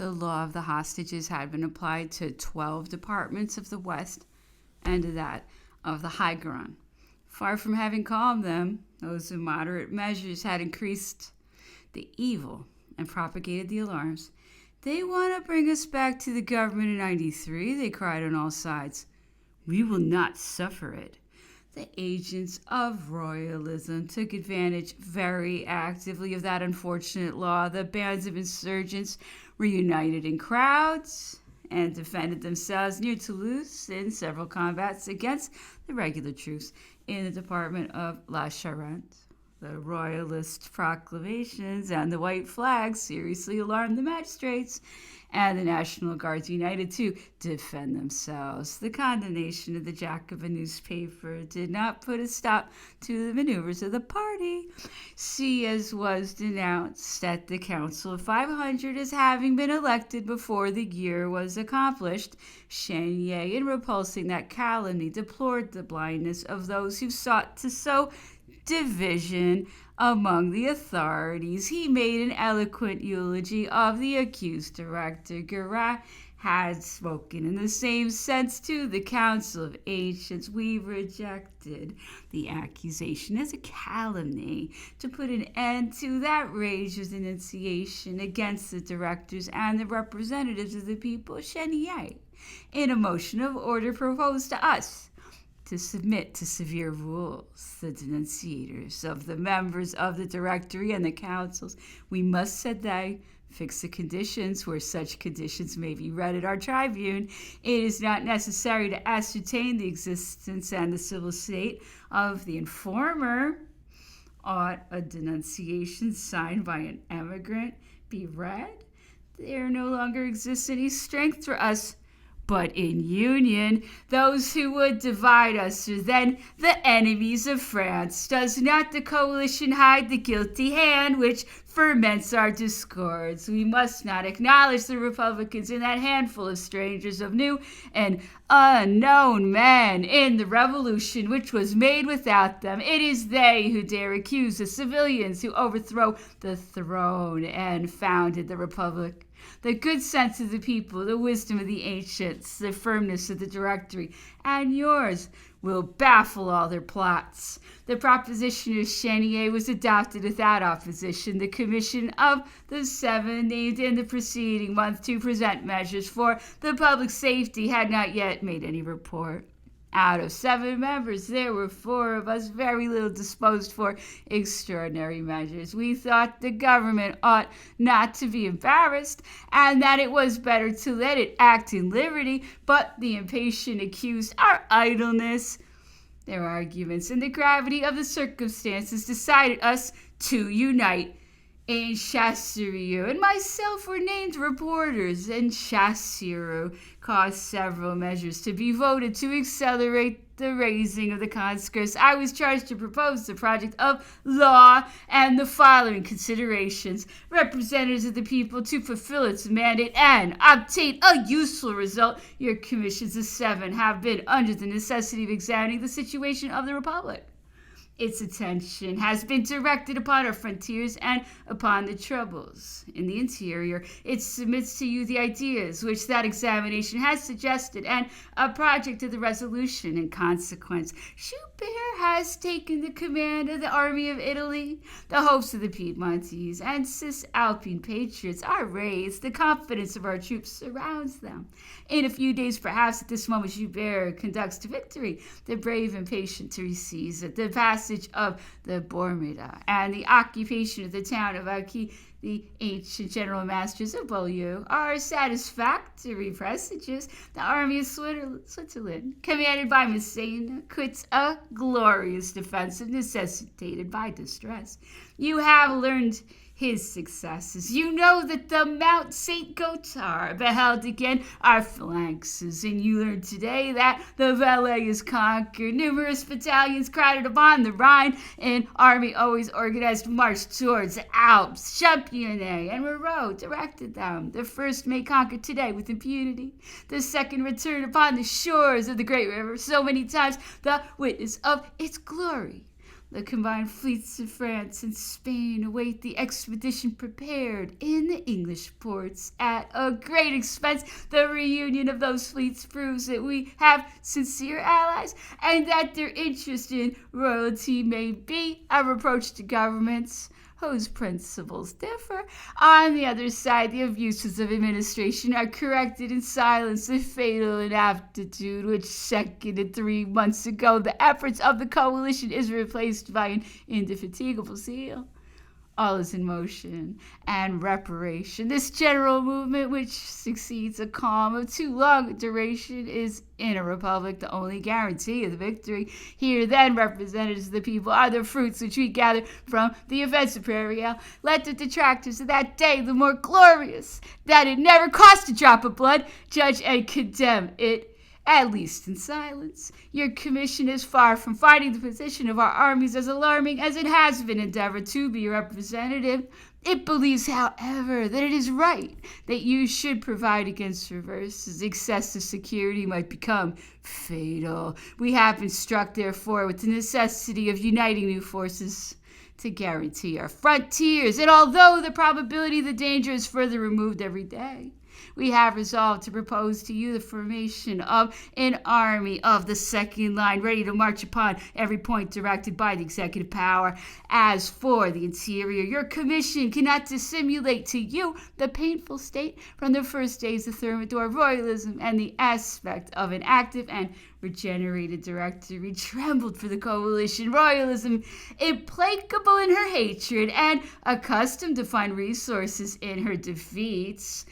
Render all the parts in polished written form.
The law of the hostages had been applied to 12 departments of the West and to that of the High Garonne. Far from having calmed them, those immoderate measures had increased the evil and propagated the alarms. "They want to bring us back to the government in '93, they cried on all sides. "We will not suffer it." The agents of royalism took advantage very actively of that unfortunate law. The bands of insurgents were united in crowds and defended themselves near Toulouse in several combats against the regular troops in the department of La Charente. The royalist proclamations and the white flags seriously alarmed the magistrates, and the National Guards united to defend themselves. The condemnation of the Jacobin newspaper did not put a stop to the maneuvers of the party. Sieyès was denounced at the Council of 500 as having been elected before the year was accomplished. Chenier, in repulsing that calumny, deplored the blindness of those who sought to sow division among the authorities. He made an eloquent eulogy of the accused director. Guérin had spoken in the same sense to the Council of Ancients. "We rejected the accusation as a calumny. To put an end to that rage of denunciation against the directors and the representatives of the people, Chenier, in a motion of order, proposed to us to submit to severe rules the denunciators of the members of the Directory and the councils. We must," said they, "fix the conditions where such conditions may be read at our tribune. It is not necessary to ascertain the existence and the civil state of the informer. Ought a denunciation signed by an emigrant be read? There no longer exists any strength for us but in union. Those who would divide us are then the enemies of France. Does not the coalition hide the guilty hand which ferments our discords? We must not acknowledge the Republicans in that handful of strangers, of new and unknown men in the revolution which was made without them. It is they who dare accuse the civilians who overthrow the throne and founded the Republic. The good sense of the people, the wisdom of the ancients, the firmness of the Directory, and yours will baffle all their plots." The proposition of Chenier was adopted without opposition. The commission of the 7 named in the preceding month to present measures for the public safety had not yet made any report. Out of 7 members, there were 4 of us very little disposed for extraordinary measures. We thought the government ought not to be embarrassed, and that it was better to let it act in liberty, but the impatient accused our idleness. Their arguments and the gravity of the circumstances decided us to unite. And Chasserieu and myself were named reporters, and Chasserieu caused several measures to be voted to accelerate the raising of the conscripts. I was charged to propose the project of law and the following considerations: representatives of the people to fulfill its mandate and obtain a useful result. Your commissions of 7 have been under the necessity of examining the situation of the Republic. Its attention has been directed upon our frontiers and upon the troubles in the interior. It submits to you the ideas which that examination has suggested and a project of the resolution. In consequence, Joubert has taken the command of the army of Italy. The hopes of the Piedmontese and Cisalpine patriots are raised. The confidence of our troops surrounds them. In a few days, perhaps at this moment, Joubert conducts to victory. The brave and patient to receive it. The passage of the Bormida and the occupation of the town of Aki, the ancient general masters of Beaulieu, are satisfactory presages. The army of Switzerland, commanded by Massena, quits a glorious defensive necessitated by distress. You have learned his successes. You know that the Mount St. Gothard beheld again our flanks, and you learned today that the Valais is conquered. Numerous battalions crowded upon the Rhine, an army always organized marched towards the Alps. Championnet and Moreau directed them. The first may conquer today with impunity. The second returned upon the shores of the great river, so many times the witness of its glory. The combined fleets of France and Spain await the expedition prepared in the English ports at a great expense. The reunion of those fleets proves that we have sincere allies and that their interest in royalty may be a reproach to governments whose principles differ. On the other side, the abuses of administration are corrected in silence. The fatal inaptitude which seconded 3 months ago the efforts of the coalition is replaced by an indefatigable zeal. All is in motion and reparation. This general movement, which succeeds a calm of too long a duration, is in a republic the only guarantee of the victory. Here, then, representatives of the people are the fruits which we gather from the events of Prairial. Let the detractors of that day, the more glorious that it never cost a drop of blood, judge and condemn it, at least in silence. Your commission is far from finding the position of our armies as alarming as it has been endeavored to be representative. It believes, however, that it is right that you should provide against reverses. Excessive security might become fatal. We have been struck, therefore, with the necessity of uniting new forces to guarantee our frontiers. And although the probability of the danger is further removed every day, we have resolved to propose to you the formation of an army of the second line, ready to march upon every point directed by the executive power. As for the interior, your commission cannot dissimulate to you the painful state from the first days of Thermidor royalism, and the aspect of an active and regenerated directory trembled for the coalition. Royalism, implacable in her hatred and accustomed to find resources in her defeats,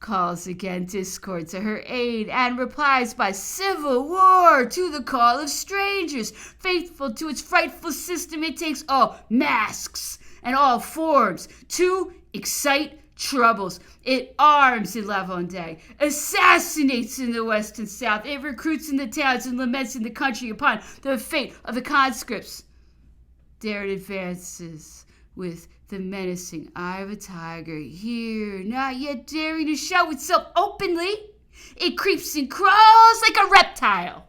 calls again discord to her aid and replies by civil war to the call of strangers. Faithful to its frightful system, it takes all masks and all forms to excite troubles. It arms in La Vendée, assassinates in the west and south. It recruits in the towns and laments in the country upon the fate of the conscripts. There it advances with the menacing eye of a tiger. Here, not yet daring to show itself openly, it creeps and crawls like a reptile.